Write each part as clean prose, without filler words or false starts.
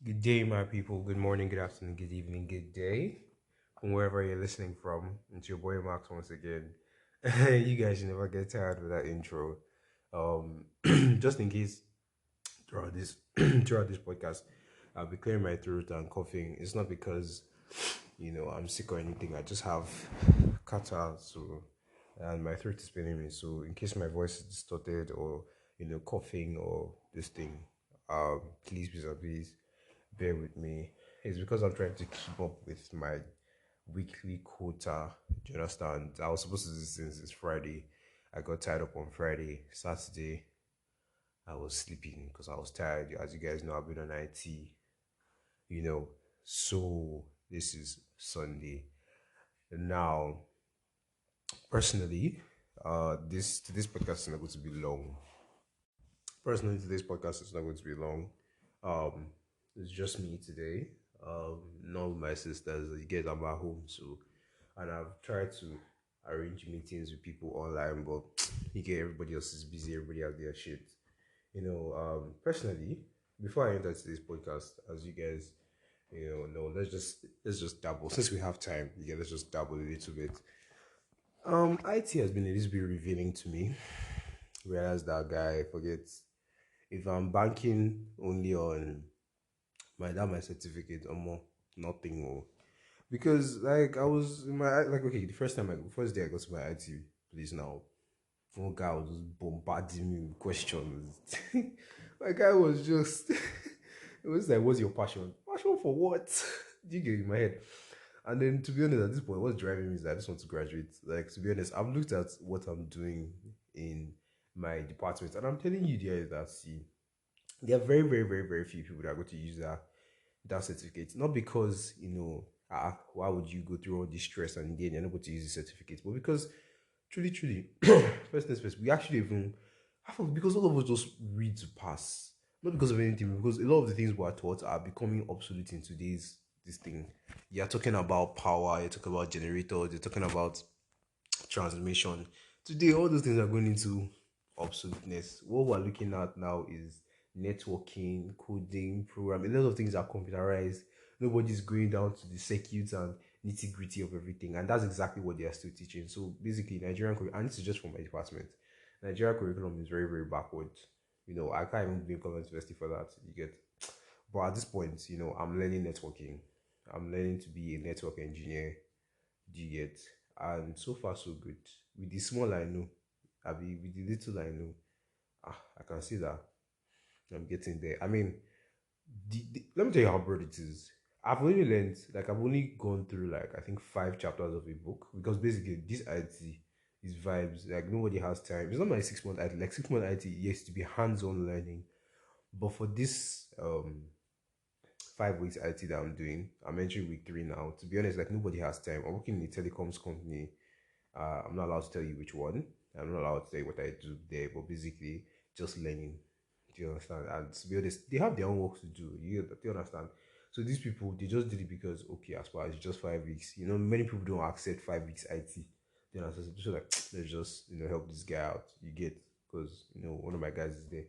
Good day, my people. Good morning, good afternoon, good evening, good day. From wherever you're listening from, it's your boy Max once again. You guys should never get tired of that intro. Um, just in case throughout this throughout this podcast, I'll be clearing my throat and coughing. It's not because I'm sick or anything. I just have catarrh, so and my throat is paining me. So in case my voice is distorted or coughing or this thing, please bear with me. It's because I'm trying to keep up with my weekly quota. Do you understand? I was supposed to do this since it's Friday. I got tied up on Friday. Saturday, I was sleeping because I was tired. As you guys know, I've been on IT, you know. So this is Sunday. Now, personally, this podcast is not going to be long. Personally, today's podcast is not going to be long. Um, it's just me today. None of my sisters. You get I'm at home, so and I've tried to arrange meetings with people online, but you get everybody else is busy. Everybody has their shit. Personally, before I enter today's podcast, as you guys, no, let's just dabble since we have time. Let's just dabble a little bit. IT has been a little bit revealing to me. Whereas that guy forgets if I'm banking only on my certificate or more, nothing more. Because like I was in my like okay, the first day I got to my IT place now, one guy was just bombarding me with questions. My guy was just it was like, what's your passion? Passion for what? Do you get in my head? And then to be honest, at this point, what's driving me is that I just want to graduate. Like to be honest, I've looked at what I'm doing in my department, and I'm telling you there that see, there are very, very, very, very few people that are going to use that certificate. Not because why would you go through all this stress and then you're not going to use the certificate, but because truly, truly, first things first, we actually even because all of us just read to pass. Not because of anything, because a lot of the things we are taught are becoming obsolete in today's this thing. You're talking about power, you're talking about generators, you're talking about transmission. Today, all those things are going into obsoleteness. What we're looking at now is networking, coding, programming. A lot of things are computerized. Nobody's going down to the circuits and nitty gritty of everything, and that's exactly what they are still teaching. So basically, Nigerian curriculum, and this is just from my department. Nigerian curriculum is very, very backward. I can't even blame government university for that. You get, but at this point, I'm learning networking. I'm learning to be a network engineer. Do you get? And so far so good. With the small I know, with the little I know, I can see that I'm getting there. I mean, let me tell you how broad it is. I've only gone through like I think 5 chapters of a book because basically this IT is vibes. Like nobody has time. It's not my 6 month IT. Like 6 month IT, yes, to be hands on learning. But for this 5 weeks IT that I'm doing, I'm entering week 3 now. To be honest, like nobody has time. I'm working in a telecoms company. I'm not allowed to tell you which one. I'm not allowed to tell you what I do there, but basically just learning. Do you understand? And to be honest, they have their own work to do. Do you understand? So these people, they just did it because okay, as far as just 5 weeks. Many people don't accept 5 weeks IT. You know, so like let's just help this guy out. You get because one of my guys is there.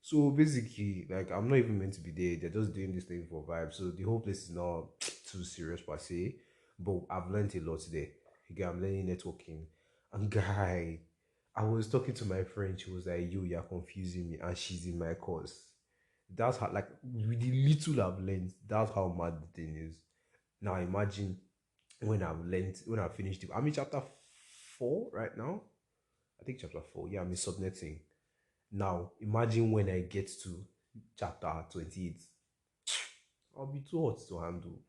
So basically, like I'm not even meant to be there. They're just doing this thing for vibes. So the whole place is not too serious per se. But I've learned a lot today. Again, I'm learning networking. And guy, I was talking to my friend. She was like, "Yo, you're confusing me," and she's in my course. That's how, like, with the little I've learned, that's how mad the thing is. Now imagine when I've finished it. I'm in chapter 4 right now. I think chapter 4. Yeah, I'm in subnetting. Now imagine when I get to chapter 28. I'll be too hot to handle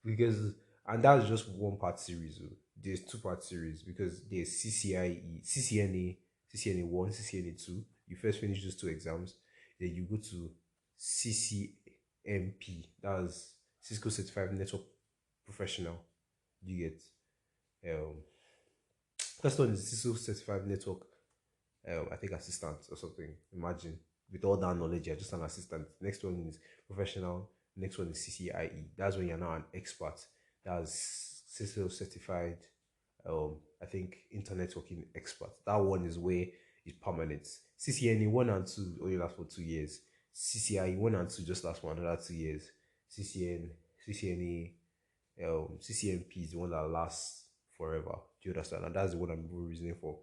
because and that's just one part series. Oh. There's two-part series because there's CCIE, CCNA 1, CCNA 2. You first finish those two exams, then you go to CCMP. That's Cisco Certified Network Professional. You get first one is Cisco Certified Network. I think assistant or something. Imagine with all that knowledge, you're just an assistant. Next one is professional. Next one is CCIE. That's when you're now an expert. That's Cisco certified. I think internet working expert. That one is where it's permanent. CCNE 1 and 2 only last for 2 years. CCI 1 and 2 just last for another 2 years. CCN, CCNA, CCNP is the one that lasts forever. Do you understand? And that's the one I'm reasoning for.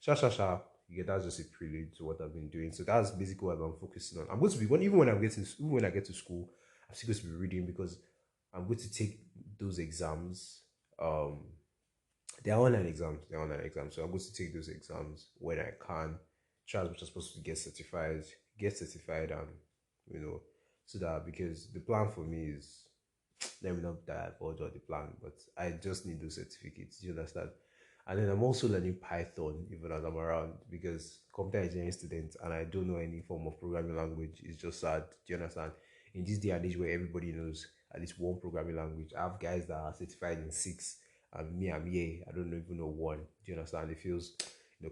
Sha sha sha. Yeah, that's just a prelude to what I've been doing. So that's basically what I'm focusing on. I'm going to be even when I get to school, I'm still going to be reading because I'm going to take those exams. They're online exams. They're online exams. So I'm going to take those exams when I can. Try as much as possible to get certified, and so that because the plan for me is let me not divulge all the plan, but I just need those certificates. Do you understand? And then I'm also learning Python even as I'm around because computer engineering student and I don't know any form of programming language. It's just sad. Do you understand? In this day and age where everybody knows at least one programming language, I have guys that are certified in six, and me, I'm here. I don't even know one. Do you understand? It feels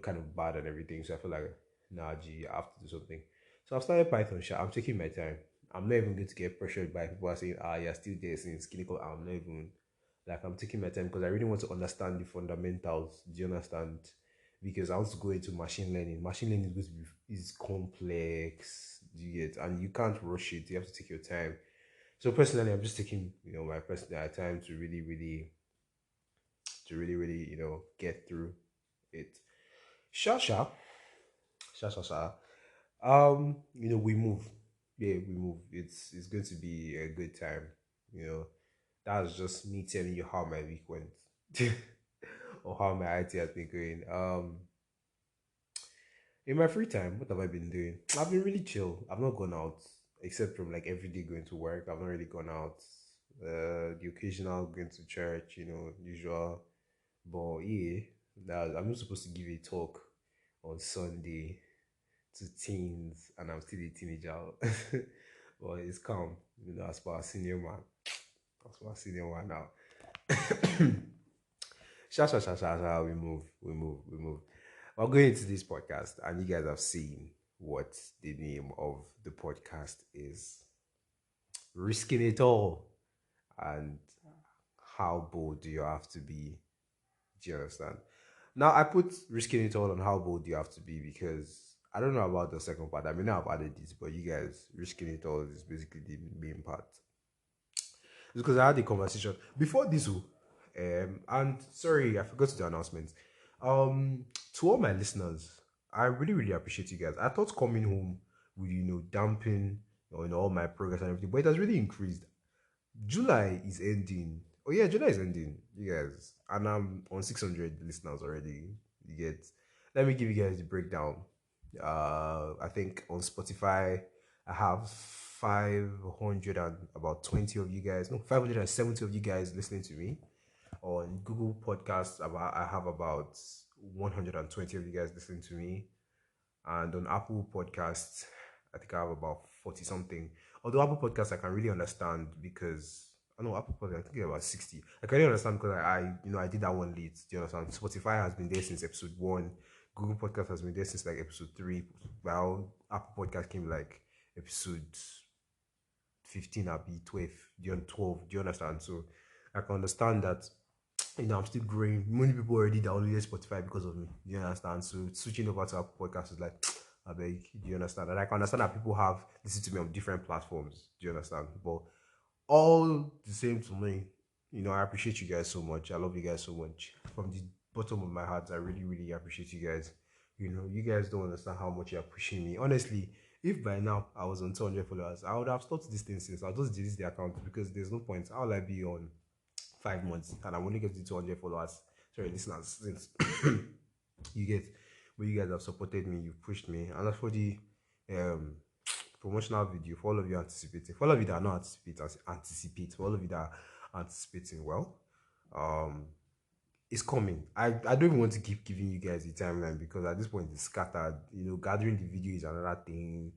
kind of bad and everything. So I feel like nah, gee, I have to do something. So I've started Python. I'm taking my time. I'm not even going to get pressured by people saying, you're still there since clinical. I'm not even like I'm taking my time because I really want to understand the fundamentals. Do you understand? Because I want to go into machine learning. Machine learning is going to be is complex. Do you get? And you can't rush it. You have to take your time. So personally, I'm just taking my personal time to really get through it. Sha sha sha sha. We move. Yeah, we move. It's going to be a good time. You know, that's just me telling you how my week went or how my IT has been going. In my free time, what have I been doing? I've been really chill. I've not gone out except from like every day going to work. I've not really gone out. The occasional going to church, usual. But yeah, I'm not supposed to give a talk on Sunday to teens, and I'm still a teenager. But it's calm, as per a senior man. As per a senior man now. Sha sha sha sha sha. We move. We're going into this podcast, and you guys have seen what the name of the podcast is. Risking it all, and how bold do you have to be? Do you understand? Now I put risking it all on how bold you have to be because I don't know about the second part. I mean, I've added this, but you guys risking it all is basically the main part. It's because I had a conversation before this, and sorry, I forgot to do announcements. To all my listeners, I really, really appreciate you guys. I thought coming home would dampen all my progress and everything, but it has really increased. July is ending. Oh yeah, July is ending, you guys, and I'm on 600 listeners already. You get. Let me give you guys the breakdown. I think on Spotify, I have 500 and about 20 of you guys. No, 570 of you guys listening to me. On Google Podcasts, I have about 120 of you guys listening to me, and on Apple Podcasts, I think I have about 40 something. Although Apple Podcasts I can really understand because I know Apple Podcasts I think about 60. I can really understand because I did that one late. Do you understand? Spotify has been there since episode 1. Google Podcast has been there since like episode 3. Well, Apple Podcast came like episode 15 or 12. Do you 12? Do you understand? So I can understand that I'm still growing. Many people already downloaded Spotify because of me. Do you understand? So switching over to Apple Podcast is like, I beg, do you understand? And I can understand that people have listened to me on different platforms. Do you understand? But all the same to me, I appreciate you guys so much. I love you guys so much. From the bottom of my heart, I really, really appreciate you guys. You guys don't understand how much you're pushing me. Honestly, if by now I was on 200 followers, I would have stopped this thing since I'll just delete the account because there's no point. How will I be on 5 months and I'm only getting 200 followers? Sorry, listeners, since you get, but you guys have supported me, you've pushed me. And as for the um promotional video, for all of you anticipating, for all of you that are not anticipate, for all of you that are anticipating, well, it's coming. I don't even want to keep giving you guys the timeline because at this point it's scattered. Gathering the video is another thing.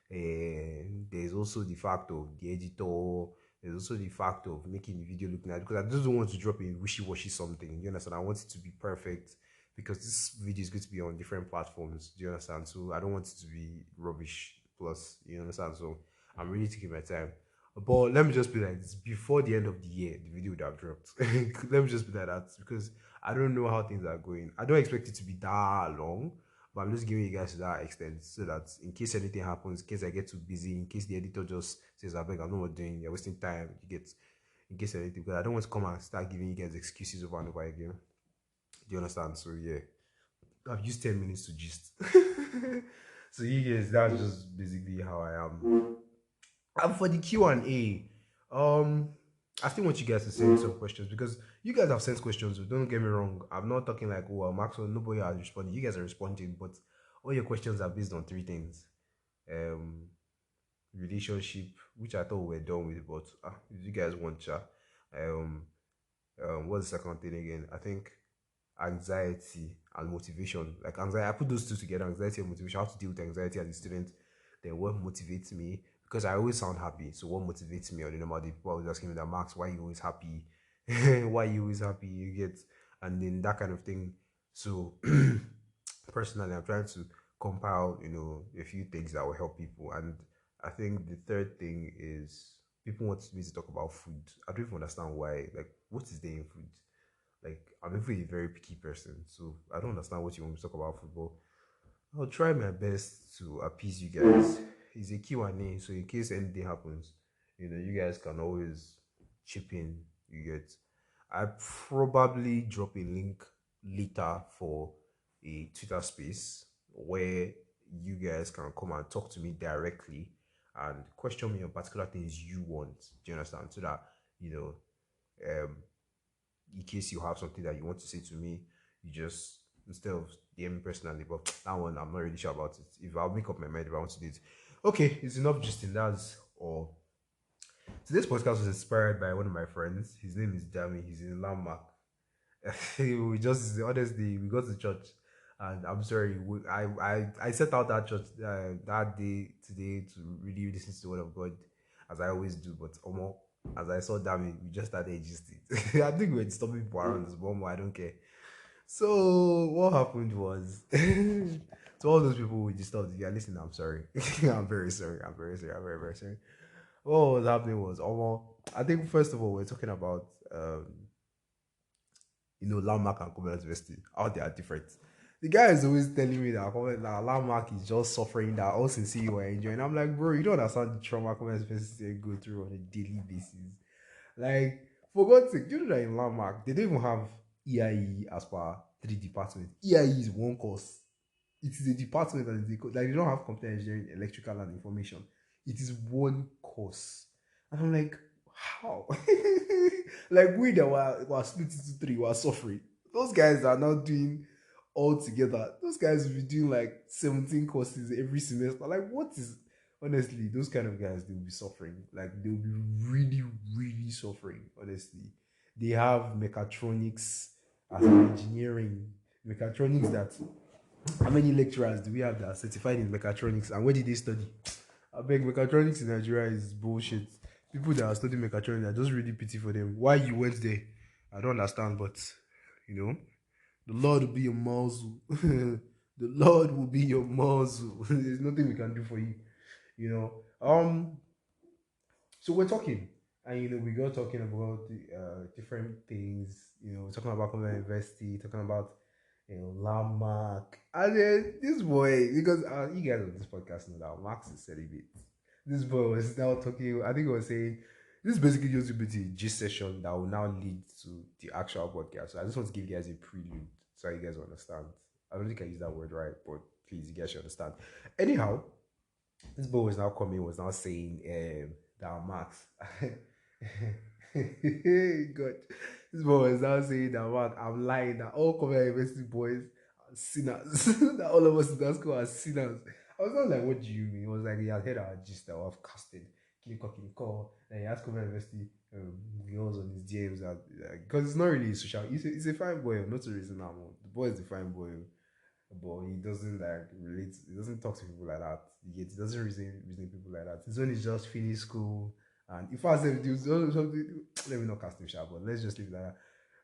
And there's also the fact of the editor. There's also the fact of making the video look nice because I just don't want to drop a wishy-washy something. You understand? I want it to be perfect because this video is going to be on different platforms. Do you understand? So I don't want it to be rubbish. Plus, you understand? So I'm really taking my time. But let me just be like this: before the end of the year, the video would have dropped. Let me just be like that because I don't know how things are going. I don't expect it to be that long, But I'm just giving you guys to that extent so that in case anything happens, in case I get too busy, in case the editor just says, I beg, I know what doing, you're wasting time, you get in case anything, because I don't want to come and start giving you guys excuses over and over again. Do you understand? So yeah, I've used 10 minutes to gist. So you guys, that's just basically how I am. And for the Q&A, um, I still want you guys to send some questions because you guys have sent questions. So don't get me wrong. I'm not talking like, oh, Maxwell, nobody has responded. You guys are responding, but all your questions are based on three things. Um, relationship, which I thought we were done with, but if you guys want, um, what's the second thing again? I think anxiety and motivation. Like anxiety, I put those two together, anxiety and motivation. How to deal with anxiety as a student. Then what motivates me? Because I always sound happy. So what motivates me? Or the normal people always asking me that, Max, why are you always happy? Why are you always happy? You get, and then that kind of thing. So personally, I'm trying to compile, a few things that will help people. And I think the third thing is people want me to talk about food. I don't even understand why. Like, what is there in food? Like, I'm a very picky person, so I don't understand what you want me to talk about football. I'll try my best to appease you guys. It's a Q&A, so in case anything happens, you guys can always chip in. You get. I probably drop a link later for a Twitter space where you guys can come and talk to me directly and question me on particular things you want. Do you understand? So that you know, in case you have something that you want to say to me, you just instead of DM me personally. But that one I'm not really sure about it. If I'll make up my mind if I want to do it. Okay, it's enough just in that's all. Today's podcast was inspired by one of my friends. His name is Dami. He's in Landmark. We just honestly we go to church, and I'm sorry, I set out that church that day today to really listen to the word of God, as I always do. But almost as I saw Dami, we just started just it. I think we were disturbing people around this, but I don't care. So what happened was, to all those people who disturbed, if you are listening, I'm sorry. I'm very sorry. I'm very sorry. I'm very very sorry. What was happening was almost. I think first of all we're talking about Landmark and Commonwealth University, how they are different. The guy is always telling me that Landmark is just suffering, that all since you were enjoying. I'm like, bro, you don't understand the trauma Commonwealth University go through on a daily basis. Like, for God's sake, do you know that in Landmark, they don't even have EIE as per three departments. EIE is one course. It is a department that they don't have computer engineering, electrical, and information. It is one course. And I'm like, how? Like we that were split into three were suffering. Those guys are now doing all together. Those guys will be doing like 17 courses every semester. Like what is honestly those kind of guys, they'll be suffering. Like they'll be really, really suffering, honestly. They have mechatronics as an engineering. Mechatronics that how many lecturers do we have that are certified in mechatronics and where did they study? I beg, mechatronics in Nigeria is bullshit. People that are studying mechatronics, I just really pity for them. Why you went there, I don't understand, but you know, the Lord will be your muzzle. The Lord will be your muzzle. There's nothing we can do for you, you know. So we're talking, and we got talking about different things. Talking about Convent University, talking about landmark, and then this boy, because you guys on this podcast know that Max is celibate. This boy was now talking. I think he was saying this is basically just a bit of a gist session that will now lead to the actual podcast. So I just want to give you guys a prelude so you guys understand. I don't think I use that word right, but please, you guys should understand. Anyhow, this boy was now coming, was now saying that Max. God. This boy was now saying that Max, I'm lying, that all Korea University boys are sinners. That all of us in that school are sinners. I was not like, what do you mean? It was like he had heard our gist that we have casted. Kiliko. Then he asked Korea University girls on his DMs that because it's not really social. He's a fine boy, not a reason now. The boy is a fine boy, but he doesn't like relate. He doesn't talk to people like that. He doesn't reason people like that. It's when he's just finished school, and if I say something, let me not cast him sharp, but let's just leave it like that.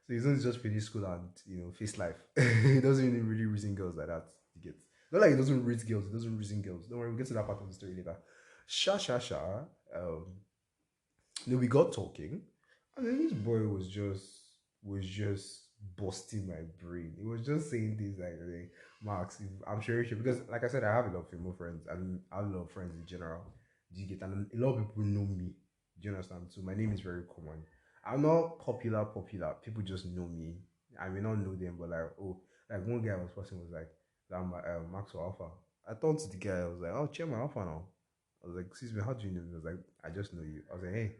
So he's only just finished school and face life. He doesn't really reason girls like that. He gets not like he doesn't read girls. He doesn't reason girls. Don't worry, we'll get to that part of the story later. Sha. Um, we got talking, and then this boy was just busting my brain. It was just saying things like Max, I'm sure you should, because like I said, I have a lot of female friends and I have a lot of friends in general. Do you get, and a lot of people know me. Do you understand? So my name is very common. I'm not popular. People just know me. I may not know them, but like, oh, like one guy I was passing was like, Maxwell Alpha. I thought to the guy, I was like, oh, Chairman Alpha now. I was like, excuse me, how do you know me? He was like, I just know you. I was like, hey,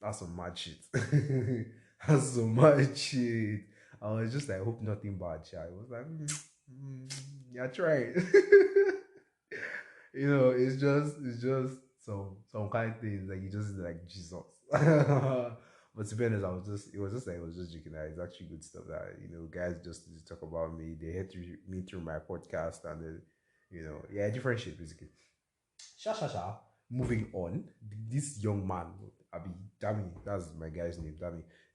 that's some mad shit. That's some mad shit. I was just like, hope nothing bad, child. I was like, yeah, try it. It's just some kind of things like you just like Jesus. But to be honest, I was just joking. That it's actually good stuff that guys just talk about me. They hit me through my podcast and then yeah, different shit basically. Sha sha sha. Moving on, this young man, Abi Dami, that's my guy's name.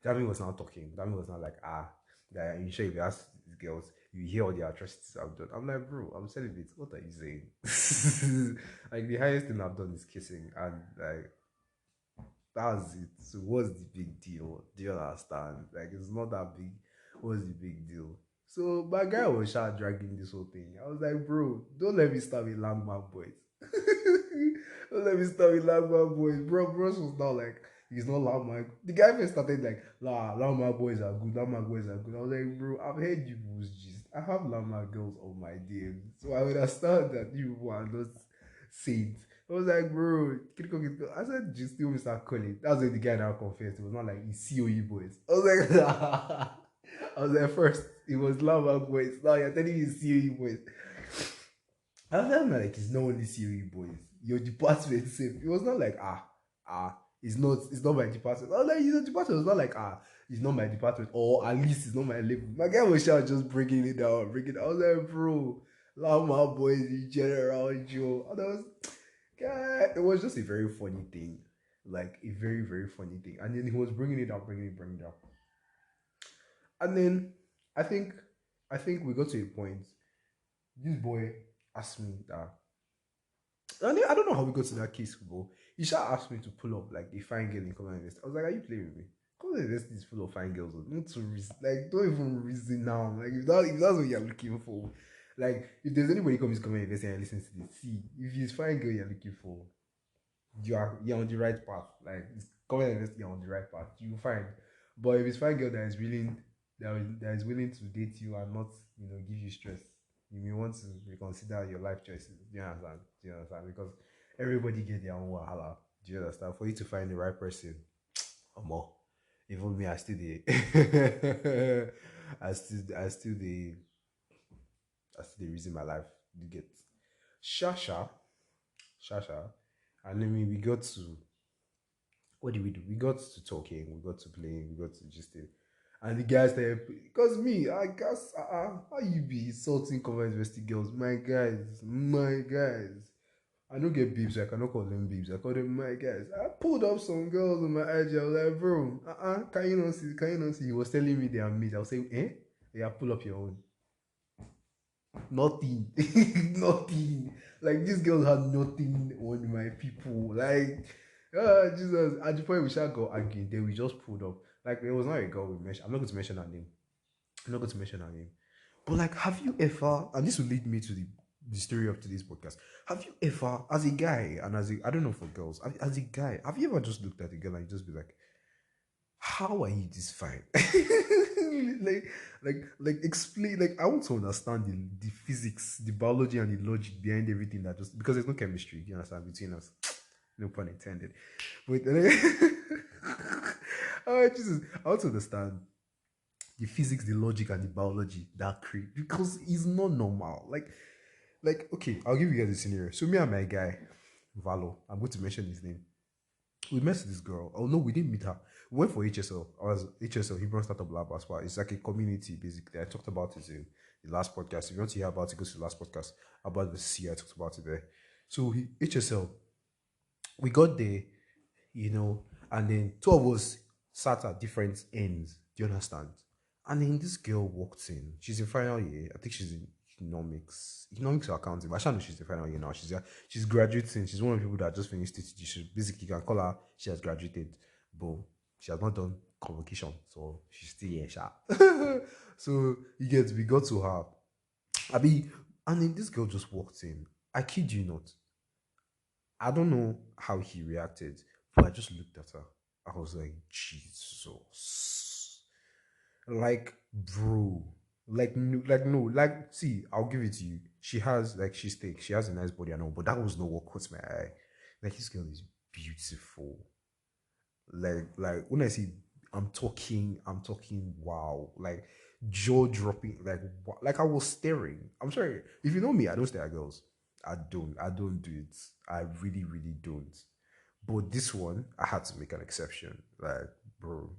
Dami was not talking. Dami was not like guy. You sure if you ask these girls, you hear all the atrocities I've done. I'm like, bro, I'm celibate. What are you saying? Like the highest thing I've done is kissing, and like that's it. So what's the big deal? Do you understand? Like it's not that big. What's the big deal? So my guy was shot dragging this whole thing. I was like, bro, don't let me start with landmark boys. Don't let me start with landmark boys. Bros was not like he's not landmark. The guy first started like, landmark boys are good, landmark boys are good. I was like, bro, I've heard you boys gist. I have landmark girls on my DM. So I understand that you are not saints. I was like, bro, I said, just still start calling. That's when the guy now confessed. It was not like he's COE boys. I was like, I was like, first, it was Lava boys. Now you're telling me it's COE boys. I was like, it's not only COE boys. Your department same. It was not like, it's not my department. I was like, your department was not like, it's not my department, or at least it's not my level. My guy was just breaking it down, I was like, bro, Lama boys in general, Joe. And I was, yeah, it was just a very funny thing, like a very very funny thing. And then he was bringing it up, bringing it up, and then I think, we got to a point. This boy asked me that, and then, I don't know how we got to that case, bro. He shall asked me to pull up like a fine girl in Common Invest. I was like, are you playing with me? Common Invest is full of fine girls. Not to reason, like don't even reason now. Like if that's what you're looking for, like if there's anybody comes to Common Invest and listens to this, see if it's fine girl you're looking for, you're on the right path. Like Common Invest, you're on the right path. You will find. But if it's fine girl that is willing, that is willing to date you and not give you stress, you may want to reconsider your life choices. Do you understand? Because everybody get their own wahala. Do you understand? For you to find the right person, or more. Even me, I still the I still the reason my life. You get Shasha, Shasha, and then we got to, what did we do? We got to talking, we got to playing, we got to just and the guys there, because me, I guess, how you be insulting cover university girls, my guys. I don't get beeps, I cannot call them beeps. I call them my guys. I pulled up some girls on my IG. I was like, bro, can you not see? Can you not see? He was telling me they are mid. I was saying, Yeah, pull up your own. Nothing. Nothing. Like, these girls had nothing on my people. Like, Jesus. At the point we shall go again, then we just pulled up. Like, it was not a girl we mentioned. I'm not going to mention her name. I'm not going to mention her name. But like, have you ever, and this will lead me to the story of today's podcast. Have you ever, as a guy, and I don't know for girls, as a guy, have you ever just looked at a girl and just be like, how are you this fine? like explain. Like, I want to understand the physics, the biology, and the logic behind everything, that just because there's no chemistry. You understand, between us. No pun intended. But oh Jesus, I want to understand the physics, the logic, and the biology that create, because it's not normal. Like, okay, I'll give you guys a scenario. So me and my guy, Valo, I'm going to mention his name. We met this girl. Oh no, we didn't meet her. We went for HSL. I was HSL, Hebron Startup Lab as well. It's like a community basically. I talked about it in the last podcast. If you want to hear about it, go to the last podcast about the C. I talked about it there. So HSL, we got there, and then two of us sat at different ends. Do you understand? And then this girl walked in. She's in final year. I think she's in economics or accounting. But I don't know, she's in final year now. She's graduating. She's one of the people that just finished it. You should basically, you can call her. She has graduated, but she has not done convocation, so she's still here, sha. So we got to her. I mean, and then this girl just walked in. I kid you not. I don't know how he reacted, but I just looked at her. I was like, Jesus. Like, bro. See, I'll give it to you. She has, like, she's thick. She has a nice body, I know, but that was not what caught my eye. Like, this girl is beautiful. When I say I'm talking, wow. Like, jaw dropping, like I was staring. I'm sorry. If you know me, I don't stare at girls. I don't do it. I really, really don't. But this one, I had to make an exception. Like, bro.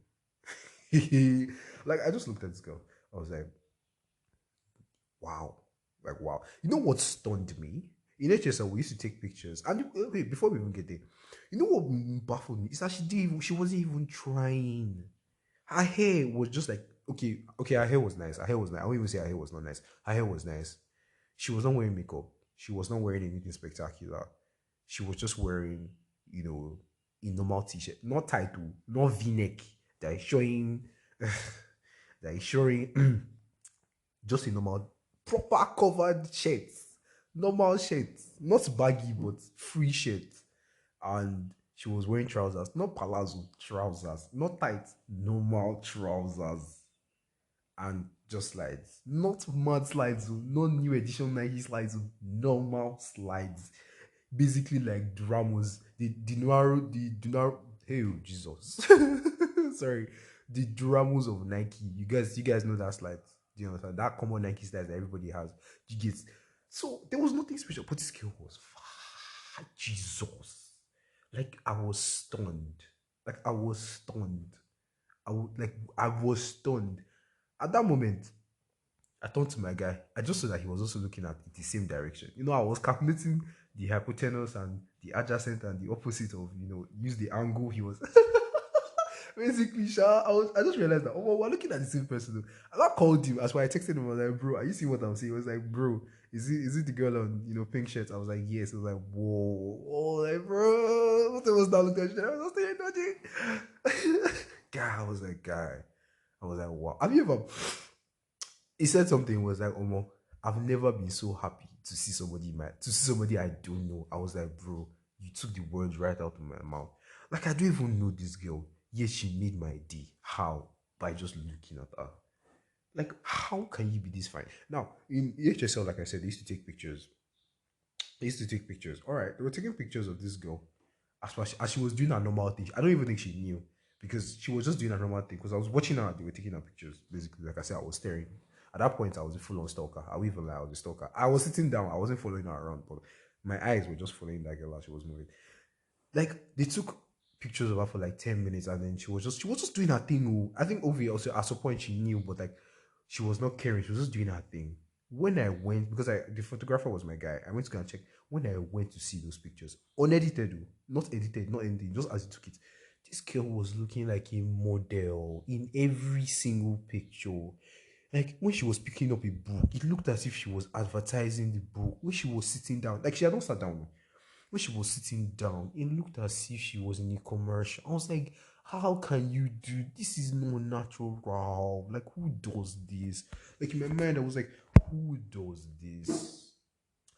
Like, I just looked at this girl. I was like, wow. Like, wow. You know what stunned me? In HSL, we used to take pictures. And wait, before we even get there, you know what baffled me? Is that she wasn't even trying. Her hair was just like, okay, her hair was nice. Her hair was nice. I won't even say her hair was not nice. Her hair was nice. She was not wearing makeup. She was not wearing anything spectacular. She was just wearing, a normal t-shirt. Not tight, not v-neck. That is showing, that is showing just a normal, proper covered shirt. Normal shirt. Not baggy, but free shirt. And she was wearing trousers. Not palazzo trousers. Not tight. Normal trousers. And just slides. Not mud slides, no new edition Nike slides, normal slides. Basically like Duramos, the hey Jesus. Sorry. The Duramos of Nike. You guys know that slide. Do you understand? That common Nike slides that everybody has. You get, so there was nothing special, but this girl was Jesus. Like I was stunned. Like I was stunned. I was stunned. At that moment, I turned to my guy. I just saw that he was also looking at the same direction. I was calculating the hypotenuse and the adjacent and the opposite of, use the angle he was. Basically, I just realized that, we're looking at the same person. I called him. That's why I texted him. I was like, bro, are you seeing what I'm saying? He was like, bro, is it the girl on, pink shirt? I was like, yes. I was like, whoa. Oh, like, bro. What was that? Looked at you. I was still dodging. Guy, I was like, wow. Have you ever, he said something, was like, Omo, I've never been so happy to see somebody I don't know. I was like, bro, you took the words right out of my mouth. Like, I don't even know this girl, yet she made my day. How? By just looking at her. Like, how can you be this fine? Now, in HSL, like I said, they used to take pictures. All right, they were taking pictures of this girl as she was doing her normal thing. I don't even think she knew because she was just doing her normal thing. Because I was watching her, they were taking her pictures. Basically, like I said, I was staring. At that point, I was a full-on stalker. I will even lie, I was a stalker. I was sitting down. I wasn't following her around, but my eyes were just following that girl as she was moving. Like they took pictures of her for like 10 minutes, and then she was just doing her thing. I think Ovi also at some point she knew, but like she was not caring. She was just doing her thing. When I went, because the photographer was my guy, I went to go and check. When I went to see those pictures, unedited, not edited, not anything, just as he took it, this girl was looking like a model in every single picture. Like when she was picking up a book, it looked as if she was advertising the book. When she was sitting down, like she had not sat down. When she was sitting down, it looked as if she was in a commercial. I was like, how can you do this? Is not natural. Like who does this? Like in my mind, I was like, who does this?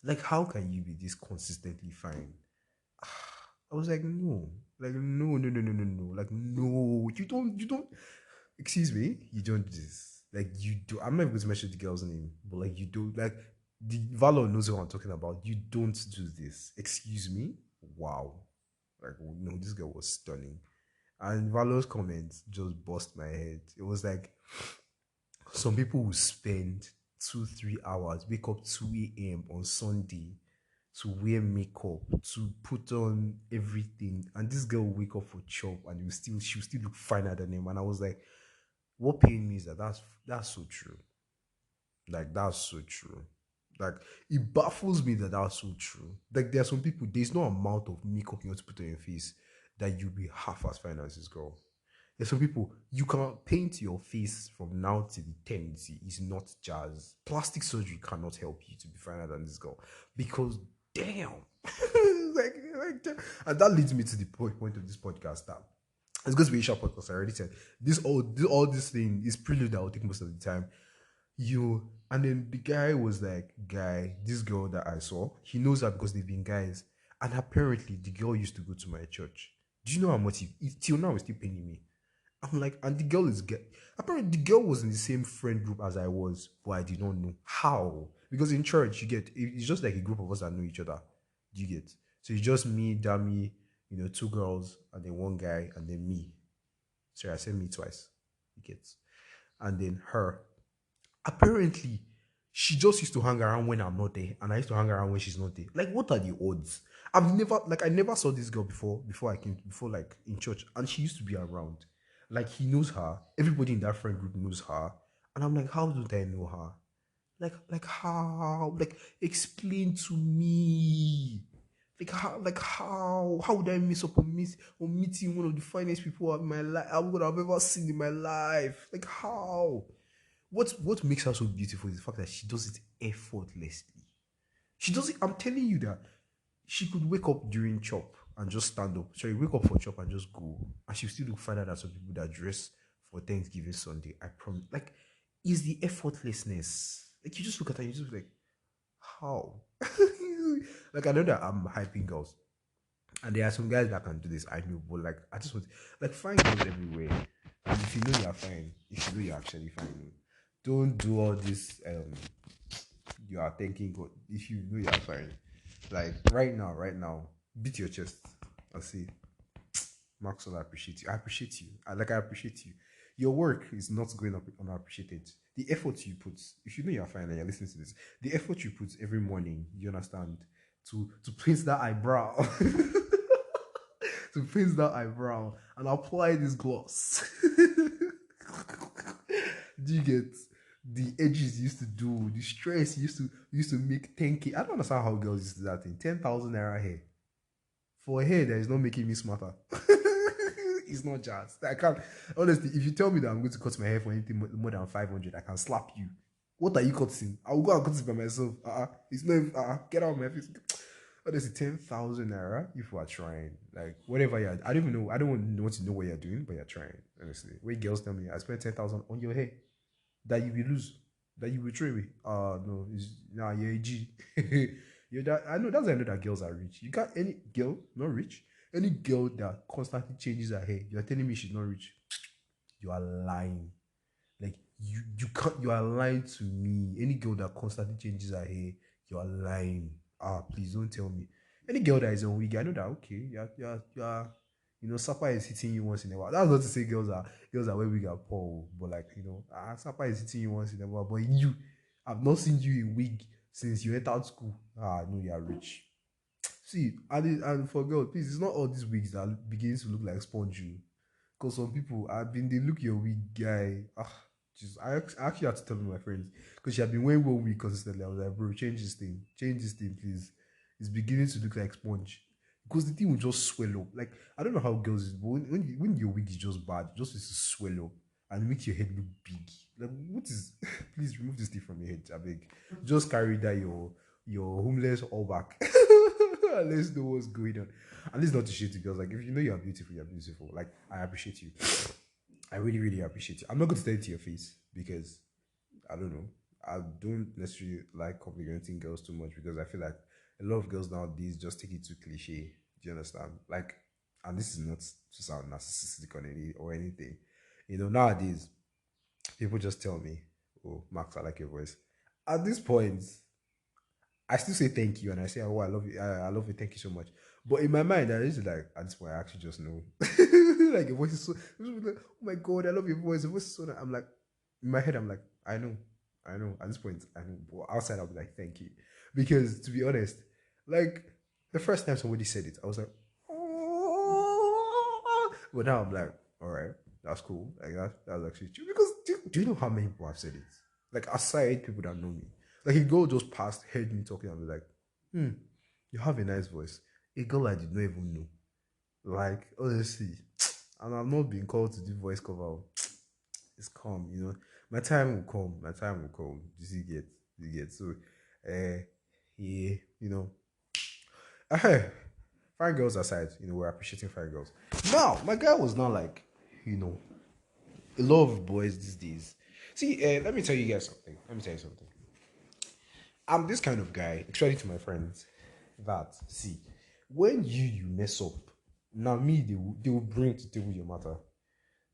Like how can you be this consistently fine? I was like, no. Like no, no, no, no, no, no. Like no, you don't excuse me, you don't do this. Like you do. I'm not going to mention the girl's name, but like you do. Like the Valor knows what I'm talking about. You don't do this. Excuse me. Wow. Like no, this girl was stunning, and Valor's comments just bust my head. It was like some people will spend 2-3 hours, wake up 2 a.m. on Sunday to wear makeup, to put on everything, and this girl will wake up for chop and she'll still look finer than him. And I was like, what pained me is that's so true. Like that's so true. Like it baffles me that that's so true. Like there are some people, there's no amount of makeup you want to put on your face that you'll be half as fine as this girl. There's some people you can paint your face from now till eternity. It's not jazz. Plastic surgery cannot help you to be finer than this girl because damn, like, and that leads me to the point of this podcast that It's going to be a short podcast. I already said all this thing is prelude that will take most of the time. You and then the guy was like, guy, this girl that I saw, he knows her because they've been guys, and apparently the girl used to go to my church. Do you know how much till now is still paying me? I'm like, and the girl is apparently the girl was in the same friend group as I was, but I did not know how. Because in church, you get it's just like a group of us that know each other. Do you get? So it's just me, Dami, two girls, and then one guy, and then me. Sorry, I said me twice. You get? And then her. Apparently, she just used to hang around when I'm not there, and I used to hang around when she's not there. Like, what are the odds? I never saw this girl before I came before like in church, and she used to be around. Like he knows her. Everybody in that friend group knows her, and I'm like, how do I know her? Like how? Like explain to me. How would I miss up on meeting one of the finest people of my life I would have ever seen in my life? Like how? What makes her so beautiful is the fact that she does it effortlessly. She does it. I'm telling you that she could wake up during chop and just stand up. Sorry, wake up for chop and just go, and she'll still look finer than some people that dress for Thanksgiving Sunday. I promise. Like, is the effortlessness. Like you just look at her, and you just be like, how? Like I know that I'm hyping girls, and there are some guys that can do this. I know, but like I just want like find girls everywhere. And if you know you're fine, if you know you're actually fine, don't do all this. You are thinking God. If you know you're fine, like right now, beat your chest. I'll see, Maxwell. I appreciate you. I appreciate you. I appreciate you. Your work is not going up unappreciated. The effort you put, if you know you're fine and you're listening to this, the effort you put every morning, you understand, to place that eyebrow, to place that eyebrow and apply this gloss. Do you get the edges you used to do, the stress you used to make 10K? I don't understand how girls used to do that thing. 10,000 naira hair. For a hair that is not making me smarter. It's not jazz. I can't honestly, if you tell me that I'm going to cut my hair for anything more than 500, I can slap you. What are you cutting? I'll go and cut it by myself. It's not get out of my face. Honestly, 10,000 naira if you are trying. Like whatever you're I don't even know. I don't want to know what you're doing, but you're trying. Honestly. When girls tell me I spent 10,000 on your hair, that you will lose, that you will throw away. No, it's nah, you're a G. You're that I know that's how I know that girls are rich. You got any girl not rich? Any girl that constantly changes her hair, you're telling me she's not rich. You are lying. Like you can't you are lying to me. Any girl that constantly changes her hair, you are lying. Please don't tell me. Any girl that is on wig, I know that okay, Sapa is hitting you once in a while. That's not to say girls are wearing wig are poor, but like Sapa is hitting you once in a while. But I've not seen you in wig since you entered school. No, you are rich. See, and for girls, please, it's not all these wigs that begins to look like sponge you. Because some people have been they look your wig guy. Just I actually had to tell my friends because she had been wearing one wig consistently. I was like, bro, change this thing, please. It's beginning to look like sponge because the thing will just swell up. Like I don't know how girls is, but when your wig is just bad, it just needs to swell up and make your head look big. Like what is? Please remove this thing from your head, I beg. Just carry that your homeless all back. Let's know what's going on. And this is not to shit to girls. Like if you know you're beautiful, you're beautiful. Like I appreciate you. I really, really appreciate you. I'm not going to tell it to your face because I don't know. I don't necessarily like complimenting girls too much because I feel like a lot of girls nowadays just take it too cliche. Do you understand? Like, and this is not to sound narcissistic or anything. Nowadays people just tell me, "Oh, Max, I like your voice." At this point, I still say thank you and I say, "Oh, I love you. I love you. Thank you so much." But in my mind, I used to like at this point, I actually just know. Like your voice is so. Like, oh my god, I love your voice. Your voice is so. Nice. I'm like, in my head, I'm like, I know. At this point, I know. But outside, I'll be like, thank you, because to be honest, like the first time somebody said it, I was like, oh. But now I'm like, all right, that's cool. Like that's actually true. Because do you know how many people have said it? Like aside people that know me, like a girl just passed, heard me talking, and be like, you have a nice voice. A girl I did not even know. Like, honestly, and I'm not being called to do voice cover. It's calm. My time will come. My time will come. You get. So, yeah, Fine girls aside, we're appreciating fine girls. Now, my guy was not like, you know, a lot of boys these days. See, let me tell you guys something. Let me tell you something. I'm this kind of guy, especially to my friends, that see, when you mess up, now me they will bring to table your matter.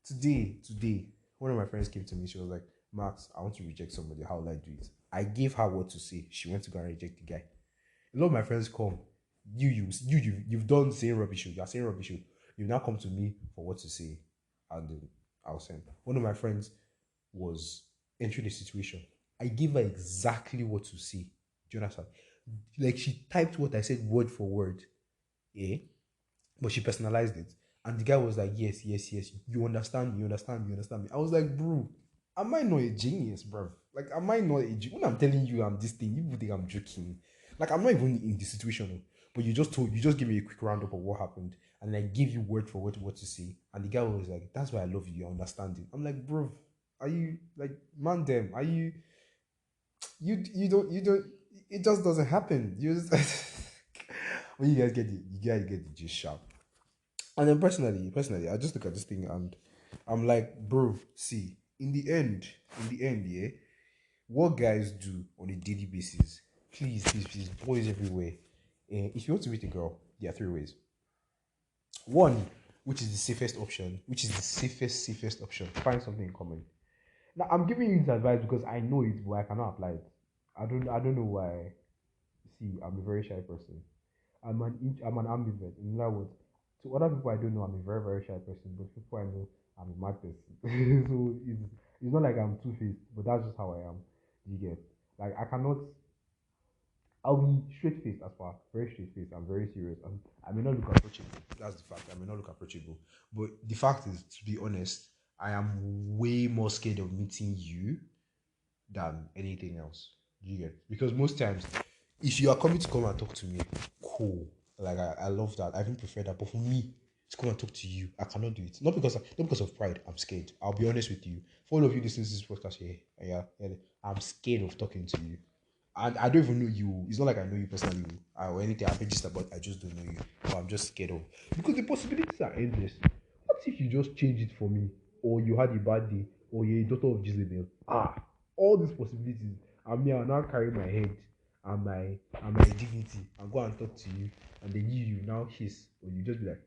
Today, one of my friends came to me. She was like, Max, I want to reject somebody. How will I do it? I gave her what to say. She went to go and reject the guy. A lot of my friends come. You've done saying rubbish. You are saying rubbish. You now come to me for what to say, and I'll send. One of my friends was entering a situation. I gave her exactly what to say. Do you understand? Like she typed what I said word for word. Eh? But she personalized it. And the guy was like, yes, yes, yes. You understand me, you understand me, you understand me. I was like, bro, am I not a genius, bro? Like, am I not a genius? When I'm telling you I'm this thing, you think I'm joking. Like, I'm not even in the situation. Oh. But you just give me a quick roundup of what happened. And I give you word for word what to say. And the guy was like, that's why I love you, you understand it. I'm like, bro, are you, like, man, them, are you don't, it just doesn't happen. You just, when you guys get the gist sharp. And then personally, I just look at this thing and I'm like, bro, see, in the end, yeah, what guys do on a daily basis, please, boys everywhere. If you want to meet a girl, there are three ways. One, which is the safest option, which is the safest option. Find something in common. Now I'm giving you this advice because I know it, but I cannot apply it. I don't know why. See, I'm a very shy person. I'm an ambivert. In other words, to other people I don't know, I'm a very very shy person, but people I know, I'm a mad person. So it's not like I'm two faced, but that's just how I am. You get like I cannot. I'll be straight faced as far, very straight faced. I'm very serious, and I may not look approachable. That's the fact. I may not look approachable, but the fact is, to be honest, I am way more scared of meeting you than anything else. You get because most times, if you are coming to come and talk to me, cool. Like I love that. I even prefer that. But for me to come and talk to you, I cannot do it. Not because of pride. I'm scared. I'll be honest with you. For all of you listening to this podcast here, yeah, I'm scared of talking to you. And I don't even know you. It's not like I know you personally or anything. I've registered, but I just don't know you. But I'm just scared of because the possibilities are endless. What if you just change it for me, or you had a bad day, or you're a daughter of Jezebel? All these possibilities. And me, I'll now carry my head and my dignity and go and talk to you, and then you now hiss, or you just be like,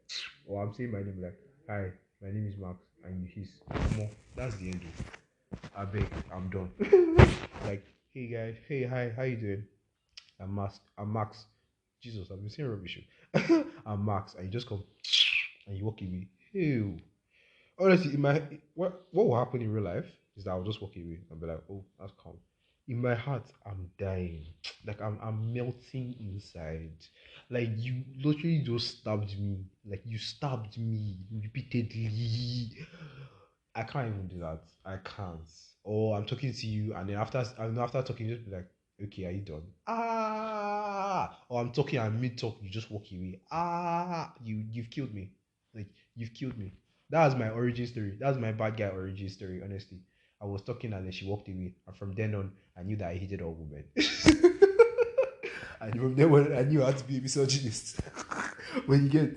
or I'm saying my name like, hi, my name is Max, and you hiss. Come on, that's the end. I beg, I'm done. Like, hey guys, hey, hi, how you doing? I'm Max. Jesus, I've been saying rubbish. I'm Max, and you just come and you walk away. Ew. Honestly, in my what will happen in real life is that I'll just walk away and be like, oh, that's calm. In my heart, I'm dying. Like I'm melting inside. Like you literally just stabbed me. Like you stabbed me repeatedly. I can't even do that. I can't. Or I'm talking to you, and then after talking, you just be like, okay, are you done? Or I'm talking and mid talk, you just walk away. You've killed me. Like you've killed me. That's my origin story. That's my bad guy origin story. Honestly, I was talking and then she walked away, and from then on, I knew that I hated all women. And from then on, I knew I had to be a misogynist. But you get.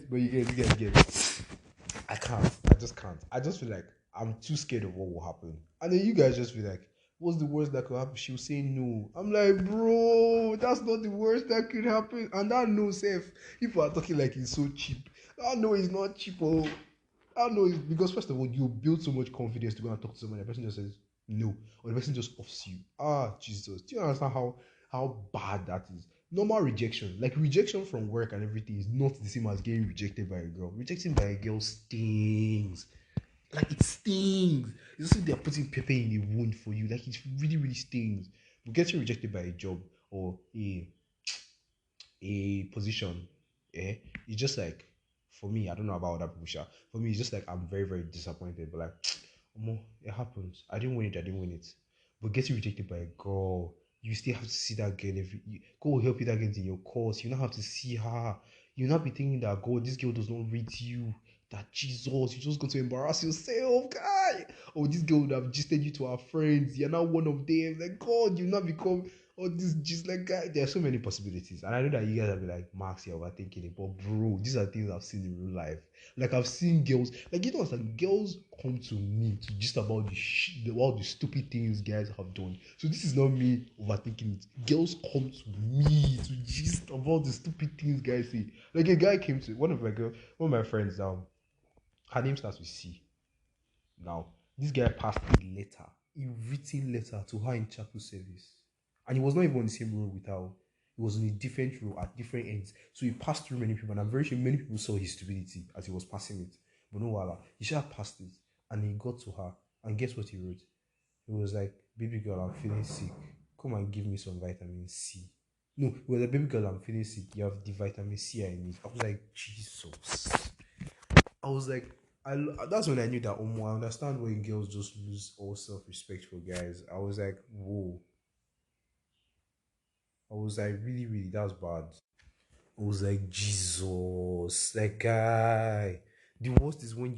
I can't. I just can't. I just feel like I'm too scared of what will happen. And then you guys just be like, what's the worst that could happen? She'll say no. I'm like, bro, that's not the worst that could happen. And that no safe. People are talking like it's so cheap. I know it's not cheap. Oh. I know it's because first of all, you build so much confidence to go and talk to someone. The person just says no. Or the person just offs you. Jesus. Do you understand how bad that is? Normal rejection, like rejection from work and everything, is not the same as getting rejected by a girl. Rejecting by a girl stings. Like it stings. It's as if they're putting pepper in a wound for you. Like it really, really stings. But getting rejected by a job or a position, it's just like for me, I don't know about other people, sha. For me, it's just like I'm very, very disappointed. But like, it happens. I didn't win it. But getting rejected by a girl, you still have to see that girl go help you that girl in your course. You don't have to see her. You not be thinking that God, this girl does not rate you. That Jesus, you just going to embarrass yourself, guy. Or this girl would have gisted you to her friends. You're now one of them. Like God, you not become. All this just like guy, there are so many possibilities. And I know that you guys will be like, Max, you're overthinking it. But bro, these are things I've seen in real life. Like I've seen girls, like you know what, like girls come to me to just about all the stupid things guys have done. So this is not me overthinking it. Girls come to me to just about the stupid things guys say. Like a guy came to one of my friends, her name starts with C. Now, this guy passed a written letter to her in chapel service. And he was not even on the same row with her. He was in a different row at different ends. So he passed through many people, and I'm very sure many people saw his stupidity as he was passing it. But no wala, he should have passed it. And he got to her. And guess what he wrote? He was like, baby girl, I'm feeling sick. Come and give me some vitamin C. No, it was like, baby girl, I'm feeling sick. You have the vitamin C I need. I was like, Jesus. I was like, that's when I knew that I understand when girls just lose all self respect for guys. I was like, whoa. I was like, really, really, that's bad. I was like, Jesus, that guy. The worst is when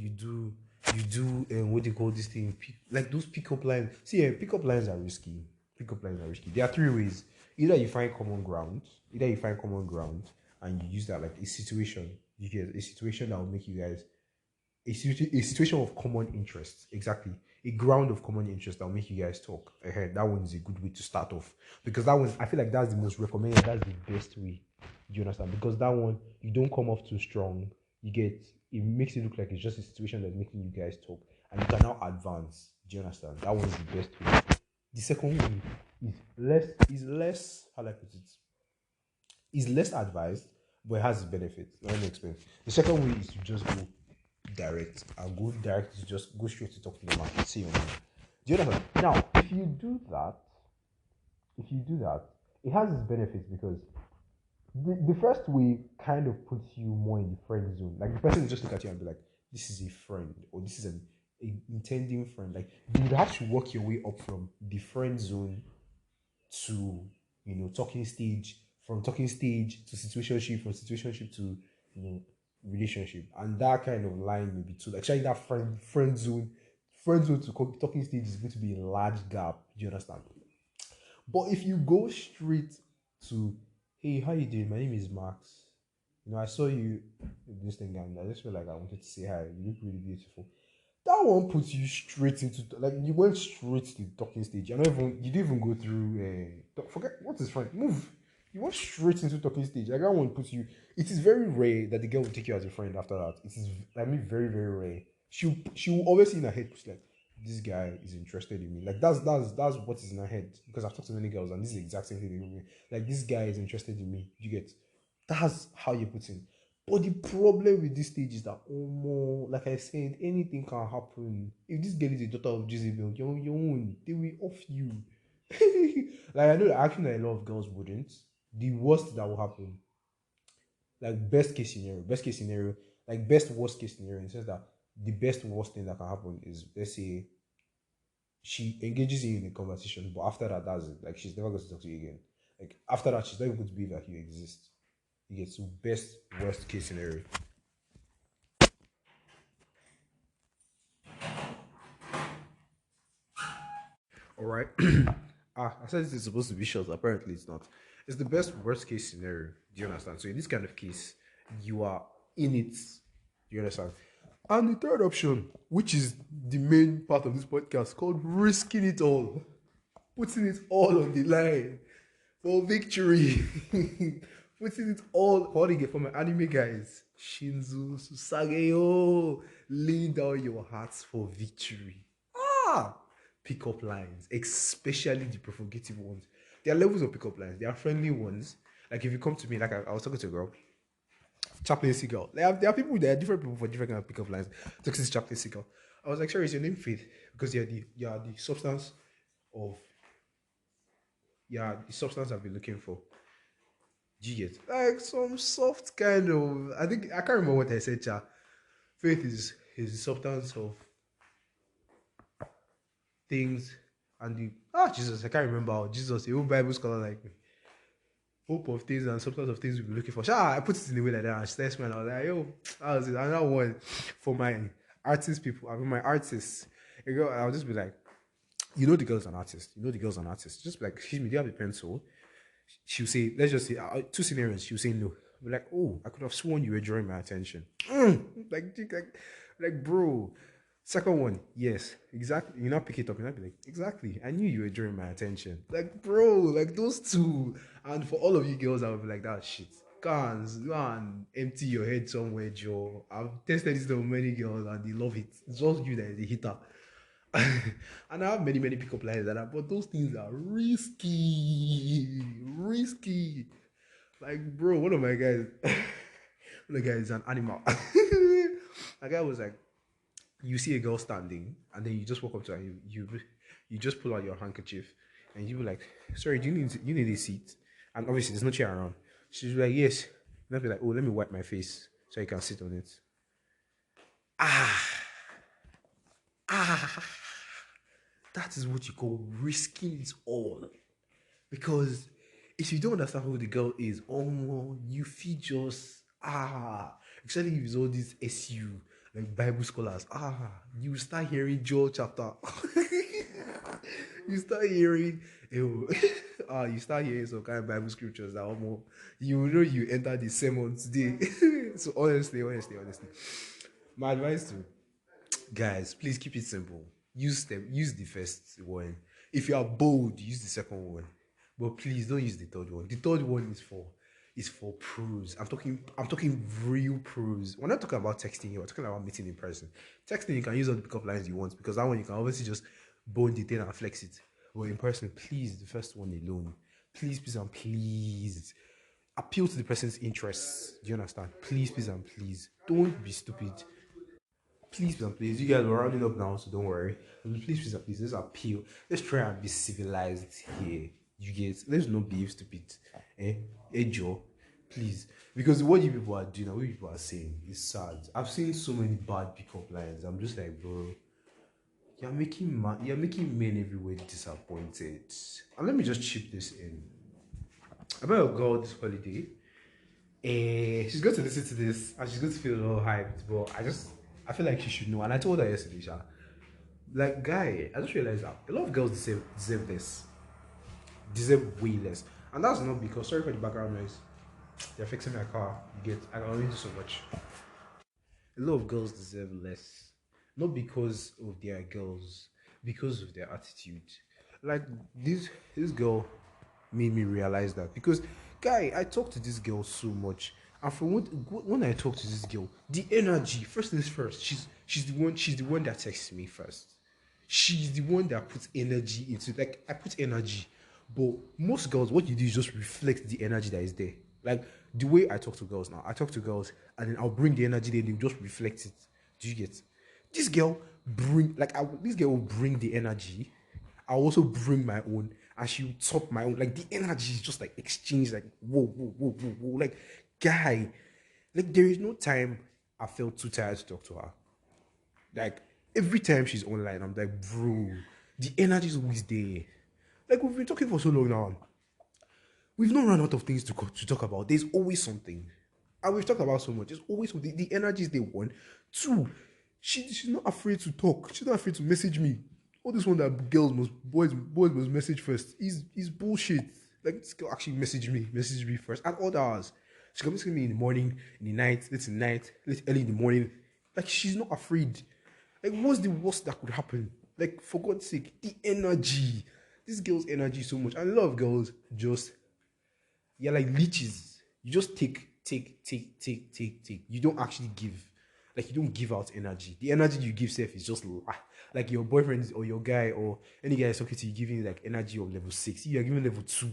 what do you call this thing? Like those pickup lines. See, pickup lines are risky. Pickup lines are risky. There are three ways. Either you find common ground, and you use that like a situation. You get a situation that will make you guys a situation of common interest. Exactly. A ground of common interest that will make you guys talk. That one is a good way to start off. Because that one, I feel like that's the most recommended, that's the best way. Do you understand? Because that one, you don't come off too strong. It makes it look like it's just a situation that's making you guys talk. And you can now advance. Do you understand? That one is the best way. The second way is less, how do I put it? Is less advised, but it has its benefits. Let me explain. The second way is to just go direct. I'll go direct to just go straight to talk to the market. See you man. Do you understand? Now, if you do that, it has its benefits because the first way kind of puts you more in the friend zone. Like the person will just look at you and be like, this is a friend, or this is a intending friend. Like you would have to work your way up from the friend zone to talking stage, from talking stage to situationship, from situationship to relationship, and that kind of line may be too. Actually, that friend zone to talking stage is going to be a large gap. Do you understand? But if you go straight to, hey, how you doing? My name is Max. I saw you this thing, and I just feel like I wanted to say hi. You look really beautiful. That one puts you straight into, like, you went straight to the talking stage. You didn't even go through. Forget what is friend. Move. You went straight into talking stage. Like that one puts you. It is very rare that the girl will take you as a friend after that. It is, I mean, very very rare. She will always in her head push like, this guy is interested in me. Like that's what is in her head, because I've talked to many girls and this is the exact same thing they do with me. Like, this guy is interested in me. You get, that's how you put in. But the problem with this stage is that, oh more, like I said, anything can happen. If this girl is a daughter of Jezebel, your own, they will off you. Like I know that actually a lot of girls wouldn't. The worst that will happen, like best case scenario, like best worst case scenario, in the sense that the best worst thing that can happen is, let's say she engages you in a conversation, but after that, that's it. Like she's never going to talk to you again. Like after that, she's not even going to believe that you exist. You get to best worst case scenario. All right. I said this is supposed to be short. Apparently, it's not. It's the best worst case scenario. Do you understand? So in this kind of case, you are in it. Do you understand? And the third option, which is the main part of this podcast, called risking it all, putting it all on the line for victory. Putting it all, calling it for my anime guys. Shinzu Susageo, laying down your hearts for victory. Ah, pickup lines, especially the provocative ones. There are levels of pickup lines. There are friendly ones. Like if you come to me, like I was talking to a girl, chaplaincy girl. There are people, there are different people for different kind of pickup lines. Talking to chaplaincy girl. I was like, sure, is your name Faith? Because you are the substance of, the substance I've been looking for. Do you get like some soft kind of? I think I can't remember what I said. Faith is the substance of things, and the Jesus, I can't remember. Jesus, a whole Bible scholar like me. Hope of things and substance of things we'll be looking for. I put it in a way like that. And she started smiling. I was like, yo, that was it. Another one for my artist people. I mean, my artists. I'll just be like, You know the girl's an artist. You know the girl's an artist. Just be like, excuse me, do you have a pencil? She'll say, let's just say two scenarios. She'll say no. Be like, oh, I could have sworn you were drawing my attention. Like, bro. Second one, yes, exactly. You not pick it up. You not be like, exactly. I knew you were drawing my attention. Like, bro, like those two. And for all of you girls, I would be like, that shit. Go and empty your head somewhere, Joe. I've tested this on many girls and they love it. It's just you that is a hitter. And I have many, many pickup lines like that, but those things are risky. Risky. Like, bro, one of my guys, one of the guys is an animal. That guy was like, you see a girl standing, and then you just walk up to her, you just pull out your handkerchief, and you be like, sorry, you need a seat? And obviously, there's no chair around. She's like, yes. And I'll be like, oh, let me wipe my face so you can sit on it. That is what you call risking it all. Because if you don't understand who the girl is, oh, you feel just especially if it's all these SU like Bible scholars, you start hearing Joel chapter. You start hearing you start hearing some kind of Bible scriptures that almost you know you enter the sermon today. So honestly, my advice to guys, please keep it simple. Use the first one. If you are bold, use the second one. But please don't use the third one. The third one is for pros. I'm talking real pros. We're not talking about texting here, we're talking about meeting in person. Texting, you can use all the pickup lines you want because that one you can obviously just bone the thing and flex it. But in person, please, the first one alone. Please and please. Appeal to the person's interests. Do you understand? Please and please. Don't be stupid. Please and please, you guys are rounding up now, so don't worry. Please and please, let's appeal. Let's try and be civilized here. You get, let's not be stupid. Joe, please. Because what you people are doing and what you people are saying is sad. I've seen so many bad pickup lines. I'm just like, bro, you're making men everywhere disappointed. And let me just chip this in. About a girl this holiday. She's going to listen to this and she's going to feel a little hyped, but I feel like she should know. And I told her yesterday, Sha, like, guy, I just realized that a lot of girls deserve this, deserve way less. And that's not because, sorry for the background noise, they're fixing my car. You get, I can only do so much. A lot of girls deserve less, not because of their girls, because of their attitude. Like this girl made me realize that because, guy, I talk to this girl so much, and from when I talk to this girl, the energy. First things first, she's the one that texts me first. She's the one that puts energy into, like, I put energy, but most girls, what you do is just reflect the energy that is there. Like the way I talk to girls now, I talk to girls and then I'll bring the energy there, they'll just reflect it. Do you get? This girl this girl will bring the energy. I'll also bring my own, and she'll top my own. Like the energy is just like exchange, like whoa. Like, guy, like there is no time I felt too tired to talk to her. Like every time she's online, I'm like, bro, the energy is always there. Like we've been talking for so long now. We've not run out of things to talk about. There's always something. And we've talked about so much. There's always something. The energy is there, one. Two, she's not afraid to talk. She's not afraid to message me. All this one that boys must message first is bullshit. Like, this girl actually message me first at all hours. She can message me in the morning, in the night, late early in the morning. Like, she's not afraid. Like, what's the worst that could happen? Like, for God's sake, the energy. This girl's energy so much. And a lot of girls just, you're like leeches. You just take. You don't actually give. Like, you don't give out energy. The energy you give self is just like your boyfriend or your guy or any guy is talking to you, giving like energy of level 6. You're giving level 2.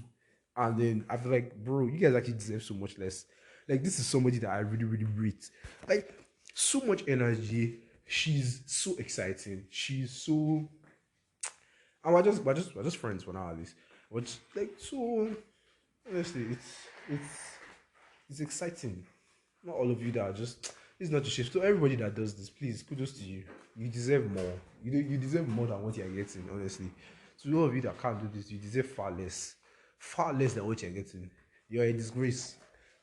And then I feel like, bro, you guys actually deserve so much less. Like, this is somebody that I really, really rate. Like, so much energy. She's so exciting. She's so, and we're just friends for now at least. But like, so honestly, it's exciting. Not all of you that are just, it's not a shift. So everybody that does this, please, kudos to you. You deserve more. You deserve more than what you're getting, honestly. So all of you that can't do this, you deserve far less than what you're getting. You're a disgrace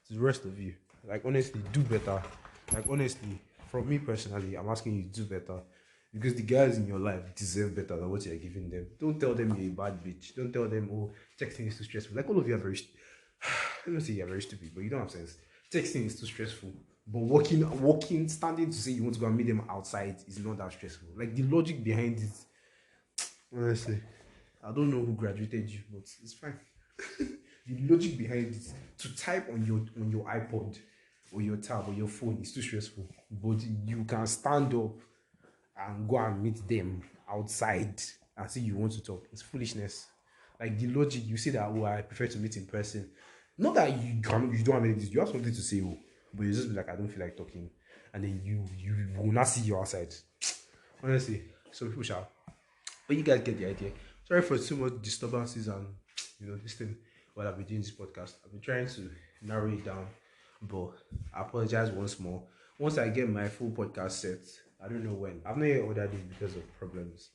to the rest of you. Like, honestly, do better. Like, honestly, from me personally, I'm asking you to do better. Because the guys in your life deserve better than what you're giving them. Don't tell them you're a bad bitch. Don't tell them, oh, texting is too stressful. Like all of you are very, I don't say you're very stupid, but you don't have sense. Texting is too stressful. But walking, standing to say you want to go and meet them outside is not that stressful. Like the logic behind it, honestly, I don't know who graduated you, but it's fine. The logic behind it, to type on your iPod or your tab or your phone is too stressful. But you can stand up and go and meet them outside and say you want to talk. It's foolishness. Like the logic, you say that, oh, I prefer to meet in person. Not that you don't have anything, you have something to say, oh, but you just be like, I don't feel like talking, and then you will not see you outside. Honestly, so people shall. But you guys get the idea. Sorry for too much disturbances and this thing while I've been doing this podcast. I've been trying to narrow it down, but I apologize once more. Once I get my full podcast set, I don't know when. I've not yet ordered it because of problems.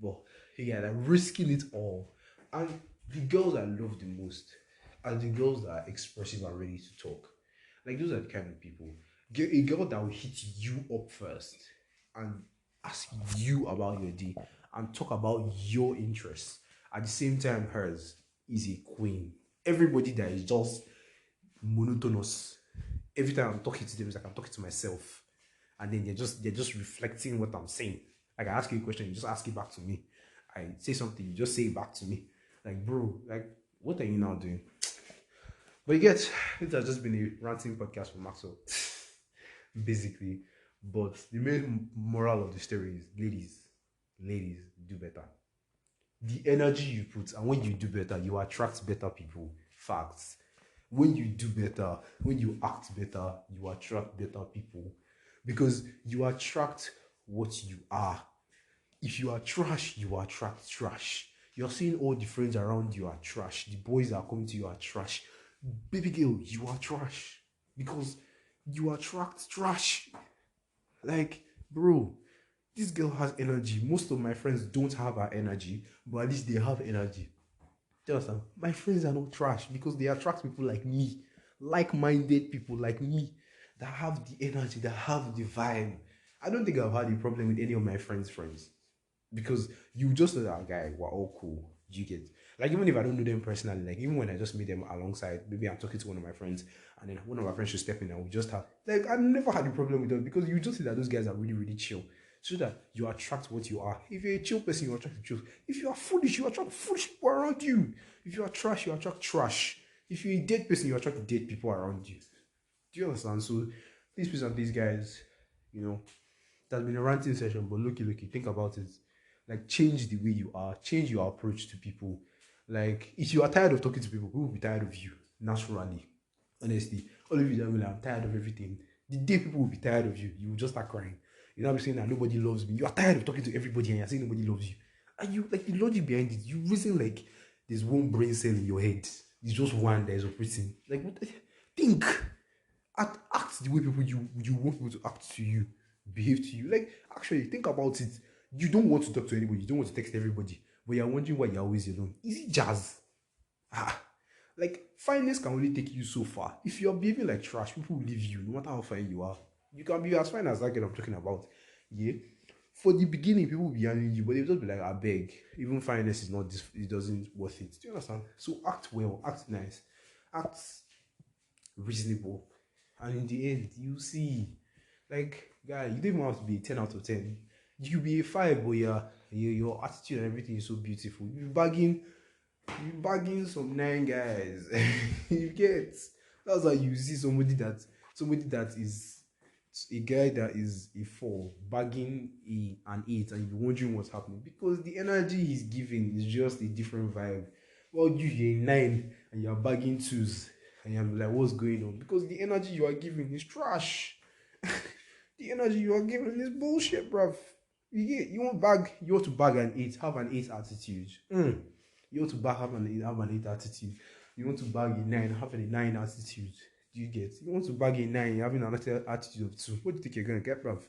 But yeah, I'm risking it all. And the girls I love the most are the girls that are expressive and ready to talk. Like those are the kind of people. A girl that will hit you up first and ask you about your day and talk about your interests. At the same time, hers is a queen. Everybody that is just monotonous. Every time I'm talking to them, it's like I'm talking to myself. And then they're just reflecting what I'm saying. Like I ask you a question, you just ask it back to me. I say something, you just say it back to me. Like, bro, like, what are you now doing? But you get, it has just been a ranting podcast for Maxwell, basically. But the main moral of the story is, ladies, do better. The energy you put, and when you do better, you attract better people. Facts. When you do better, when you act better, you attract better people. Because you attract what you are. If you are trash, you attract trash. You're seeing all the friends around you are trash. The boys that are coming to you are trash. Baby girl, you are trash. Because you attract trash. Like, bro, this girl has energy. Most of my friends don't have her energy, but at least they have energy. Do you understand? My friends are not trash because they attract people like me. Like-minded people like me that have the energy, that have the vibe. I don't think I've had a problem with any of my friends' because you just know that guy, we're all cool. You get, like, even if I don't know them personally, like even when I just meet them alongside, maybe I'm talking to one of my friends and then one of my friends should step in and we just have, like, I never had a problem with them because you just see that those guys are really, really chill. So that you attract what you are. If you're a chill person, you attract chill. If you are foolish, you attract foolish people around you. If you are trash, you attract trash. If you're a dead person, you attract dead people around you. Do you understand? So these guys, that's been a ranting session, but looky, think about it. Like, change the way you are, change your approach to people. Like, if you are tired of talking to people, people will be tired of you naturally. Honestly, all of you that will, I'm tired of everything. The day people will be tired of you, you will just start crying. You're not saying that nobody loves me. You are tired of talking to everybody and you're saying nobody loves you. And you, like, the logic behind it, you reason like there's one brain cell in your head. It's just one that is operating. Like, what? Think. Act the way people you want people to act to you, behave to you. Like, actually, think about it. You don't want to talk to anybody. You don't want to text everybody. But you're wondering why you're always alone. Is it jazz? Like, fineness can only take you so far. If you're behaving like trash, people will leave you, no matter how fine you are. You can be as fine as that girl I'm talking about. Yeah. For the beginning, people will be handling you, but they'll just be like, I beg. Even fineness is not this, it doesn't worth it. Do you understand? So act well, act nice, act reasonable. And in the end, you see, like, guy, you don't even have to be a 10 out of 10. You be a 5, but your attitude and everything is so beautiful. You're bagging some 9 guys. You get, that's why you see somebody that is a guy that is a 4 bagging an 8, and you're wondering what's happening because the energy he's giving is just a different vibe. Well, you're a 9 and you're bagging 2s, and you're like, what's going on? Because the energy you are giving is trash. The energy you are giving is bullshit, bruv. You want to bag an 8, have an 8 attitude. You want to have an 8 attitude. You want to bag a 9, have a 9 attitude. Do you get? You want to bag a 9, having an attitude of 2. What do you think you're gonna get, bruv?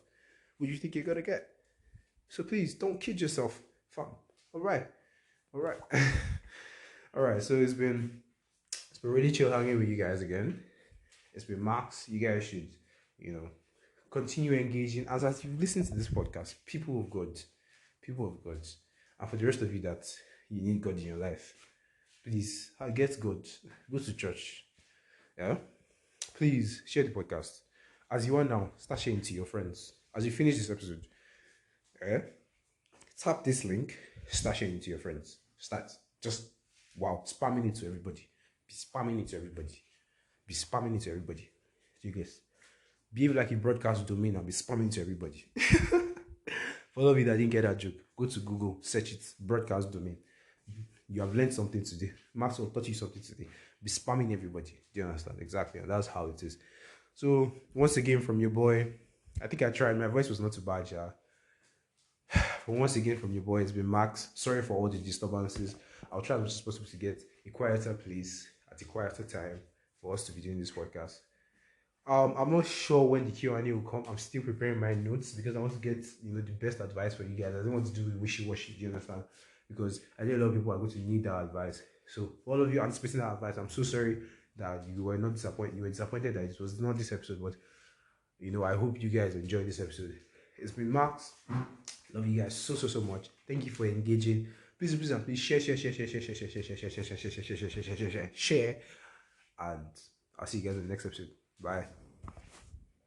What do you think you're gonna get? So please don't kid yourself, fam. Alright. Alright, so it's been really chill hanging with you guys again. It's been Max. You guys should, Continue engaging. As you listen to this podcast, people of God, and for the rest of you that you need God in your life, please get God. Go to church. Yeah. Please share the podcast. As you are now, start sharing to your friends. As you finish this episode, yeah, tap this link, start sharing it to your friends. Start just spamming it to everybody. Be spamming it to everybody. Be spamming it to everybody. Do you guys? Behave like a broadcast domain and be spamming to everybody. For all of you that didn't get that joke, go to Google, search it, broadcast domain. You have learned something today. Maxwell taught you something today. Be spamming everybody. Do you understand? Exactly. And that's how it is. So, once again, from your boy, I think I tried. My voice was not too bad, yeah. But once again, from your boy, it's been Max. Sorry for all the disturbances. I'll try as much as possible to get a quieter place at a quieter time for us to be doing this podcast. I'm not sure when the Q&A will come. I'm still preparing my notes because I want to get the best advice for you guys. I don't want to do wishy-washy. Do you understand? Because I think a lot of people are going to need that advice. So for all of you anticipating that advice, I'm so sorry that you were not disappointed. You were disappointed that it was not this episode, but I hope you guys enjoyed this episode. It's been Max. Love you guys so much. Thank you for engaging. Please and please share, and I'll see you guys in the next episode. Bye.